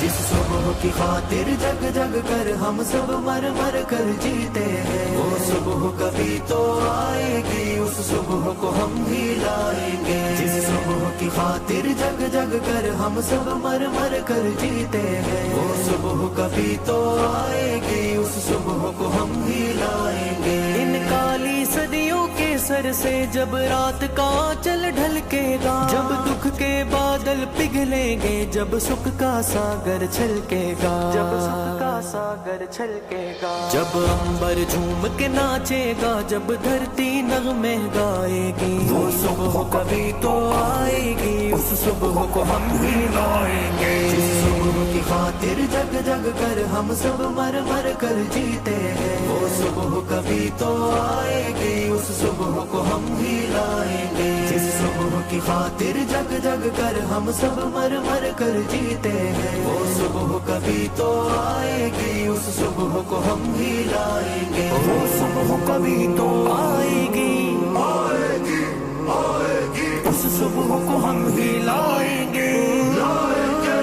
جس صبح کی خاطر جگ جگ کر ہم سب مر مر کر جیتے ہیں، وہ صبح کبھی تو آئے گی، اس صبح کو ہم بھی لائیں گے۔ جس صبح کی خاطر جگ جگ کر ہم سب مر مر کر جیتے ہیں، وہ صبح کبھی تو آئے گی، اس صبح کو ہم بھی لائیں گے۔ ان کالی صدیوں کے سر سے جب رات کا آنچل ڈھلکے گا، جب دکھ کے بادل پگھلیں گے، جب سکھ کا ساگر چھلکے گا، جب سکھ کا ساگر چھلکے گا، جب عنبر جھوم کے ناچے گا، جب دھرتی نغمے گائے گی، وہ صبح کبھی تو آئے گی، اس صبح کو ہم بھی لائیں گے۔ جس صبح کی خاطر جگ جگ کر ہم سب مر مر کر جیتے ہیں، وہ صبح کبھی تو آئے گی، اس صبح کو ہم بھی لائیں گے۔ جس صبح کی خاطر جگ جگ کر ہم سب مر مر کر جیتے ہیں، وہ صبح کبھی تو آئے گی، اس صبح کو ہم بھی لائیں گے۔ وہ صبح کبھی تو آئے گی، آئے گی، آئے گی، اس صبح کو ہم بھی لائیں گے، لائیں گے،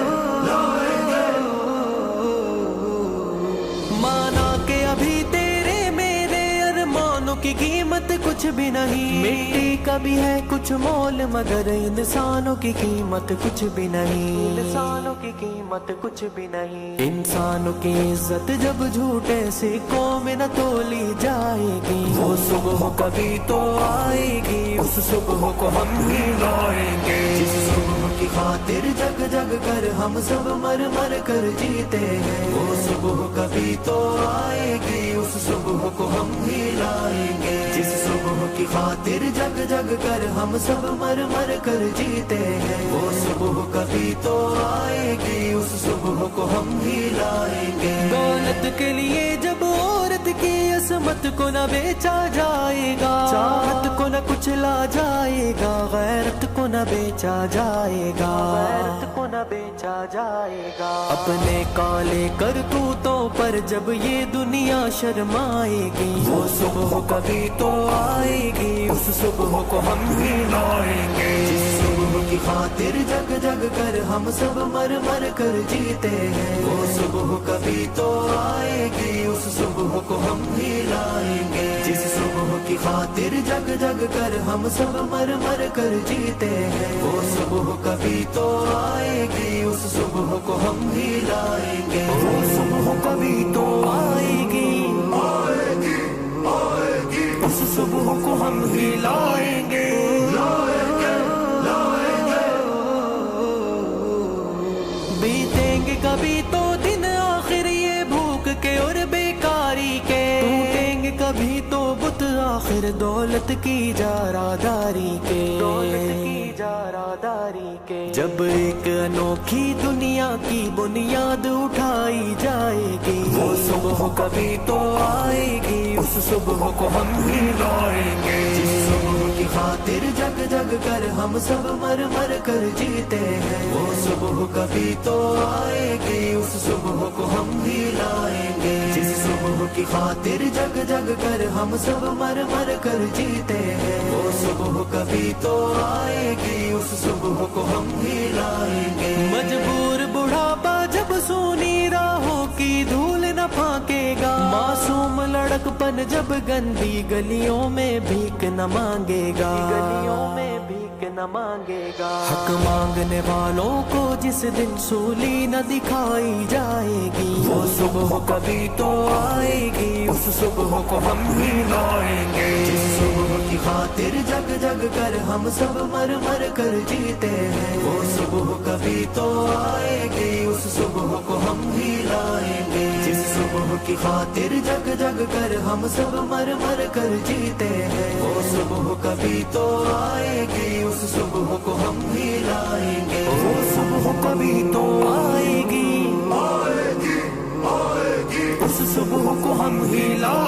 لائیں گے۔ مانا کہ ابھی تیرے میرے ارمانوں کی قیمت کچھ بھی نہیں، مٹی کا بھی ہے کچھ مول، مگر انسانوں کی قیمت کچھ بھی نہیں، انسانوں کی قیمت کچھ بھی نہیں۔ انسانوں کی عزت جب جھوٹے سکوں میں نہ تولی جائے گی، وہ صبح کبھی تو آئے گی، اس صبح کو ہم بھی لائیں گے۔ جس صبح کی خاطر جگ جگ کر ہم سب مر مر کر جیتے ہیں، وہ صبح کبھی تو آئے گی، اس صبح کو ہم بھی لائیں گے۔ جس صبح کی خاطر جگ جگ کر ہم سب مر مر کر جیتے ہیں، وہ صبح کبھی تو آئے گی، اس صبح کو ہم بھی لائیں گے۔ دولت کے لیے جب عورت کی عصمت کو نہ بیچا جائے گا، چاہت کو نہ کچلا جائے گا، غیرت کو نہ بیچا جائے گا، غیرت کو نہ بیچا جائے گا۔ اپنے کالے کرتوتوں پر جب یہ دنیا شرمائے گی، وہ صبح کبھی تو آئے گی، اس صبح کو ہم بھی لائیں گے۔ جس صبح کی خاطر جگ جگ کر ہم سب مر مر کر جیتے ہیں، وہ صبح کبھی تو آئے گی، اس صبح کو ہم بھی لائیں گے۔ جس صبح کی خاطر جگ جگ کر ہم سب مر مر کر جیتے ہیں، وہ صبح کبھی تو آئے گی، اس صبح کو ہم بھی لائیں گے۔ وہ صبح کبھی تو آئے گی، آئے گی، آئے گی، اس صبح کو ہم بھی لائیں گے، لائیں گے، لائیں گے۔ بیتیں گے کبھی تو دن آخر یہ بھوک کے اور بیکاری کے، ٹوٹیں گے کبھی تو بت آخر دولت کی جاراداری کے، دولت کی جاراداری کے۔ جب ایک انوکھی دنیا کی بنیاد اٹھائی جائے گی، وہ صبح کبھی تو آئے گی، اس صبح کو ہم بھی لائیں گے۔ جس صبح کی خاطر جگ جگ کر ہم سب مر مر کر جیتے ہیں، وہ صبح کبھی تو آئے گی، اس صبح کو ہم بھی لائیں گے۔ جس صبح کی خاطر جگ جگ کر ہم سب مر مر کر جیتے ہیں، وہ صبح کبھی تو آئے گی، اس صبح کو ہم بھی لائیں گے۔ مجبور بڑھاپا جب سونی راہوں کی دھول نہ پھانکے گا، معصوم لڑکپن جب گندی گلیوں میں بھیک نہ مانگے گا، گلیوں میں بھیک نہ مانگے گا۔ حق مانگنے والوں کو جس دن سولی نہ دکھائی جائے گی، وہ صبح کبھی تو آئے گی، اس صبح کو ہم بھی لائیں گے۔ جس صبح کی خاطر جگ جگ کر ہم سب مر مر کر جیتے ہیں، وہ صبح کبھی تو آئے گی، اس صبح کو ہم بھی لائیں گے۔ جس صبح کی خاطر جگ جگ کر ہم سب مر مر کر جیتے ہیں، وہ صبح کبھی تو آئے گی، اس صبح کو ہم بھی لائیں گے۔ وہ صبح کبھی تو آئے گی، آئے گی، آئے گی، اس صبح کو ہم بھی لائیں گے۔